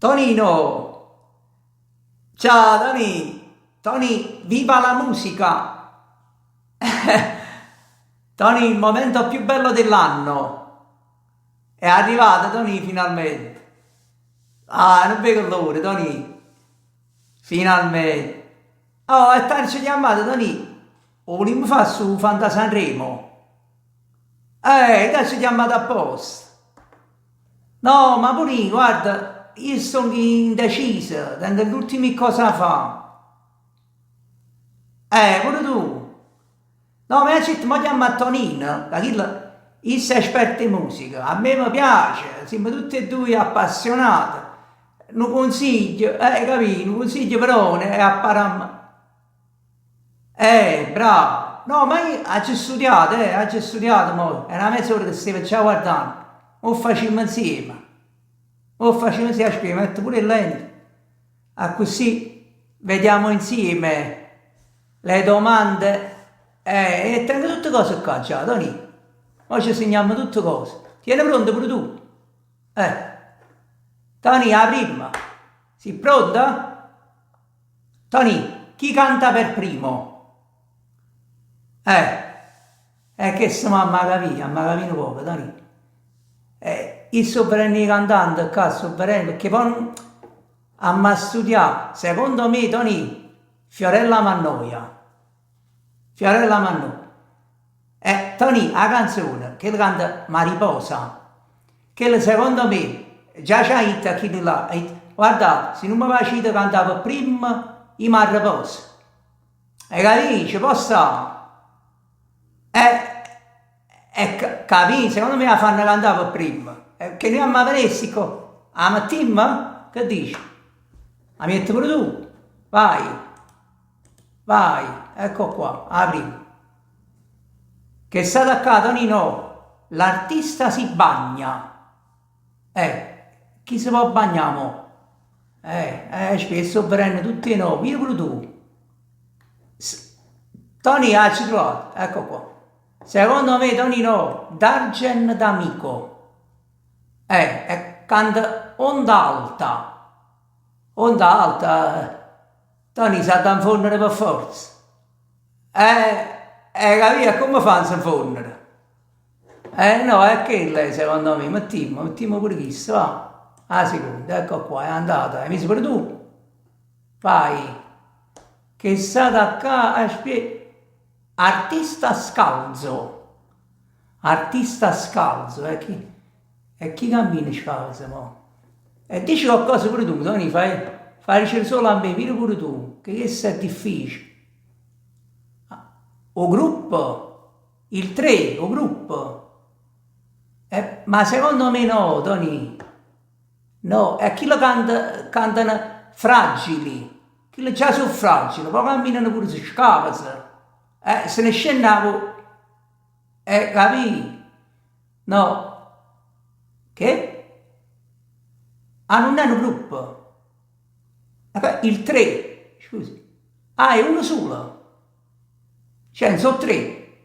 Tonino, ciao Tony, Tony, viva la musica! Tony, il momento più bello dell'anno. È arrivato, Tony, finalmente. Ah, non vedo l'ora, Tony. Finalmente. Oh, e tanto ci chiamato, Tony. Volevo fare su Fanta Sanremo. Dai, ci chiamato apposta. No, ma pure io, guarda, io sono indeciso, tengo le ultime cose da fare. Pure tu. No, ma ci mi chiama Tonino, io sei esperto in musica, a me mi piace, siamo tutti e due appassionati. Un consiglio, capito? Un consiglio però è a Param. Bravo. No, ma io ho studiato, mo. È una mezz'ora che stai già guardando. O facciamo insieme. Aspetta, metto pure il lente. Così vediamo insieme le domande. E tengo tutte cose qua già, Tony. Ora ci segniamo tutte cose. Tieni pronto pure tu. Tony, la prima. Sei pronta? Tony, chi canta per primo? Che siamo a Magavino poco, Tony. Io sto venendo i cantanti qua, sto venendo, perché poi a studiare, secondo me, Tony, Fiorella Mannoia. Tony, la canzone, che canta Mariposa, che secondo me, già c'ha hit chi là, guardate, se non mi piace cantava prima i Mariposa. Hai capito? Ci può stare. Capì? Secondo me la fanno cantare prima. Che noi a Mavressico, a mattina, che dici? La metti pure tu? Vai, ecco qua, la prima. Che è stata qua, Tonino, l'artista si bagna. Chi si può bagnare? Spesso prende tutti noi, via pure tu. Tony, ci trovato, ecco qua. Secondo me, Tonino, Dargen d'Amico. Canta Onda alta. Tony sa da infondere per forza. Capito? Come fa a infondere? No, è che lei, secondo me, mettiamo pure questo, va. Ah, seconda, ecco qua, è andata. Hai messo pure tu? Vai. Che sa da qua, artista scalzo, chi cammina scalzo, mo? Dici qualcosa pure tu, Tony, fai dicere solo a me, vieni pure tu, che questo è difficile. O gruppo, il 3, o gruppo. Ma secondo me no, Tony. No, chi lo cantano fragili, chi lo già sono fragili, poi camminano pure su scavano. Se ne scendavo, capì? No. Che? Non è un gruppo. Il 3, scusi. È uno solo. Cioè, non sono 3. E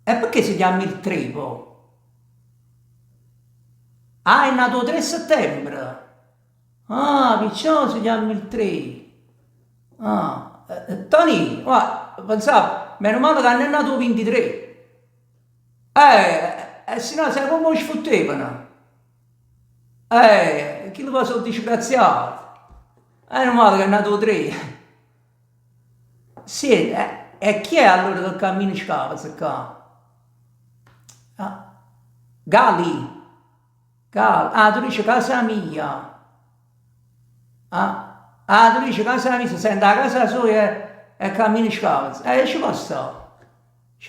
perché si chiama il 3, poi? È nato il 3 settembre. Perciò si chiama il 3. Tony, guarda, pensavo, meno male che non è nato il 23. Se no, sai come ci fottevano? Chi lo fa sono disgraziato? Meno male che è nato il 3. Sì, e chi è allora che cammina scava qua? Gali. Tu dici casa mia. Tu dici casa mia, se sente la casa sua e cammina scava. Ci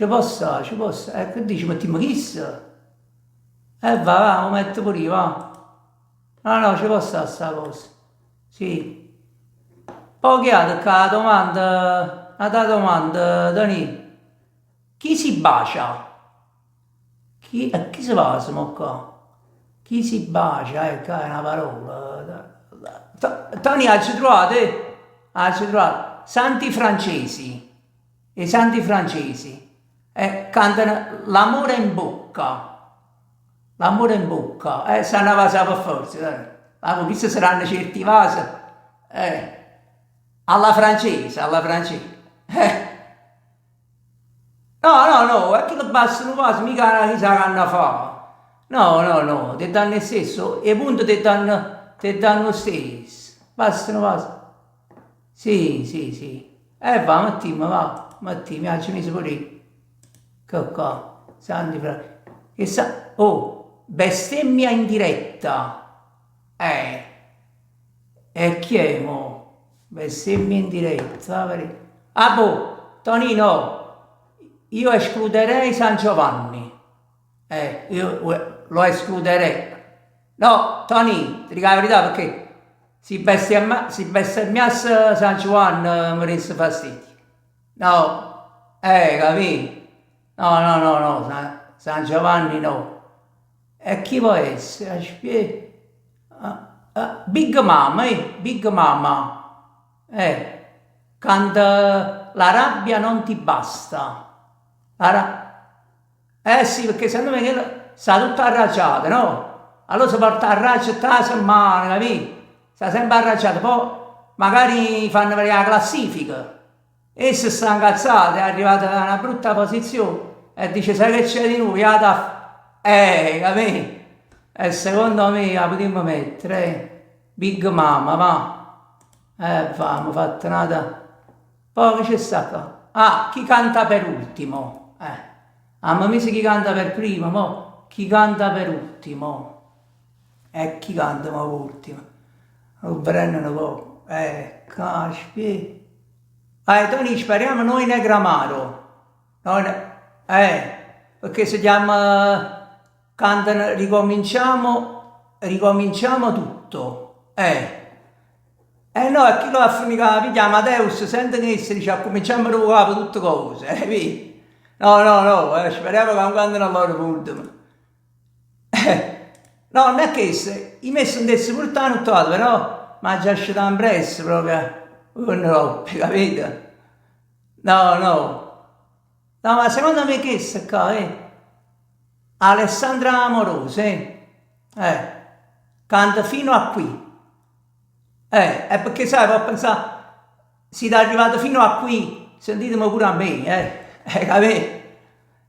può stare. Che dici, mettiamo chissà? Va, lo metto pure io, va. No, ci può stare sta cosa. Sì. Poi che ha la domanda, Tony. Chi si bacia? Chi si bacia, mo qua? Chi si bacia, qua è una parola. Tony, ci trovate? Santi francesi. I santi francesi. Cantano l'amore in bocca. L'amore in bocca. Stanno a passare per forza, dai. Ma questi saranno certi vasi, alla francese, alla francese. No, no, no, è che lo bastano quasi, mica chissà che hanno fa. No, no, no, ti danno il stesso, e appunto ti danno lo stesso. Bastano quasi. Sì, sì, sì. Va, Mattia, mi ha messo pure io. Che qua, santi che sa... Oh, bestemmia in diretta. E chi è, mo? Bestemmia in diretta, ah, boh, Tonino. Io escluderei San Giovanni. Io lo escluderei. No, Tony, ti dico la verità perché si bestemmiasse San Giovanni mi resta fastidio. No, capì? No, no, no, no, San Giovanni no. E chi può essere? Big Mama, Big Mama. Canta La rabbia non ti basta. Sì, perché secondo me che sta tutta arrabbiata, no? Allora si porta a raggia tutta la settimana, capì? Sta sempre arrabbiata, poi magari fanno vedere la classifica. E se sta incazzata, è arrivata a una brutta posizione e dice, sai che c'è di nuovo? Capì? E secondo me la potremmo mettere, Big Mama, va. Mi ha fatto nata. Poi che c'è sta qua? Ah, chi canta per ultimo? Ma mi sa chi canta per primo, mo? Chi canta per ultimo? Chi canta per ultimo? Lo prendono un po'. Caspita. Tony, speriamo noi Negramaro. Perché se chiama cantano ricominciamo tutto. No, e chi lo ha finito? Chiama Deus, sente che si dice, cominciamo da capo tutte cose, vedi? No, no, no, speriamo che non cantano loro punto. No, non è che se, io messo un dessi pure tutto, però, ma già uscito in presso proprio, con roppe, capito? No, no. No, ma secondo me che se qua, Alessandra Amorose, canta fino a qui. È perché sai, può pensare, siete arrivati fino a qui, sentitemi pure a me, capito?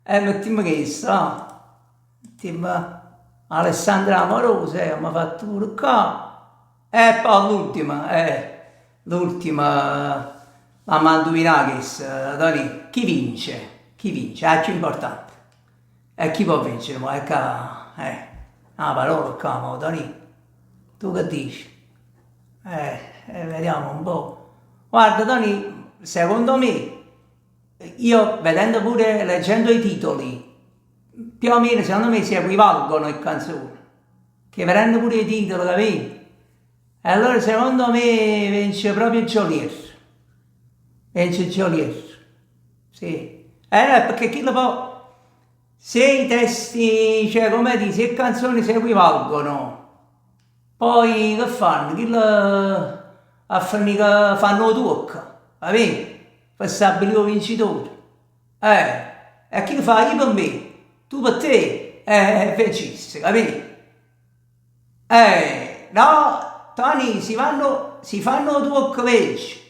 Mettiamo questo, no? Mettiamo Alessandra Amorose, mi ha fatto pure qua. E poi l'ultima, la Manduinakis, Tony, chi vince? Chi vince? È più importante. E chi può vincere? Ma è una parola qua, Tony. Tu che dici? Vediamo un po'. Guarda, Tony, secondo me, io vedendo pure, leggendo i titoli, più o meno secondo me si equivalgono le canzoni, che verranno pure i titoli, capito? E allora secondo me vince proprio Geolier. Vince Geolier. Sì. No, perché chi lo può, se i testi, cioè come dici, se le canzoni si equivalgono, poi che fanno? Chi a finire che fanno tocca, capito? Per stabilire il vincitore. E chi lo fa? Io per me, tu per te, vinciste, capito? No, Tony, si fanno tocca, vedi?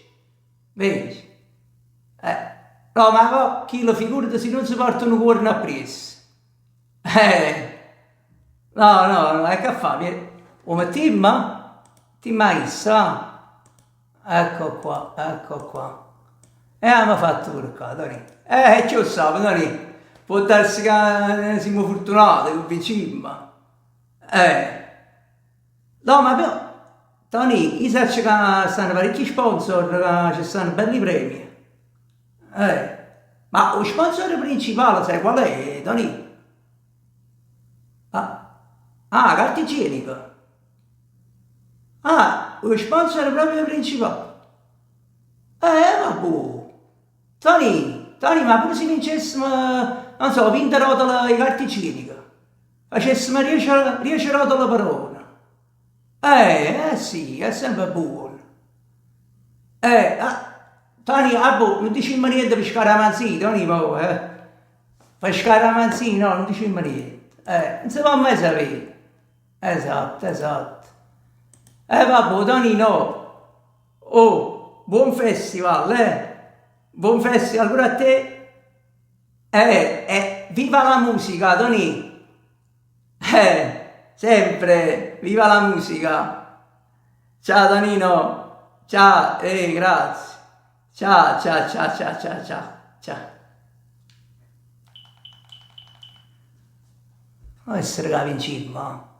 No, ma chi lo figurati se non si portano cuore appresso? No, no, che fa? Come Timma Issa? Ecco qua, ecco qua. Mi ha fatto pure qua, Tony. Ci lo so, Tony. Può darsi che siamo fortunati, con vicino. No, ma però, Tony, io so che stanno parecchi sponsor, che ci stanno belli premi. Ma lo sponsor principale, sai qual è, Tony? Carta igienica. Lo sponsor proprio principale. Vabbè. Tony, ma pure se vincessimo, non so, 20 rotole di carta igienica, facessimo 10 rotole per ora. Sì, è sempre buono. Tony, non diciamo niente per scaramanzini, Tony, per scaramanzini, no, non diciamo niente. Non si può mai sapere. Esatto. Vabbè, Tonino, oh, buon festival, buon festival pure a te, viva la musica, Toni, sempre, viva la musica, ciao Tonino, ciao, grazie, ciao, ciao, ciao, ciao, ciao, ciao, ciao. Non essere capi in cima.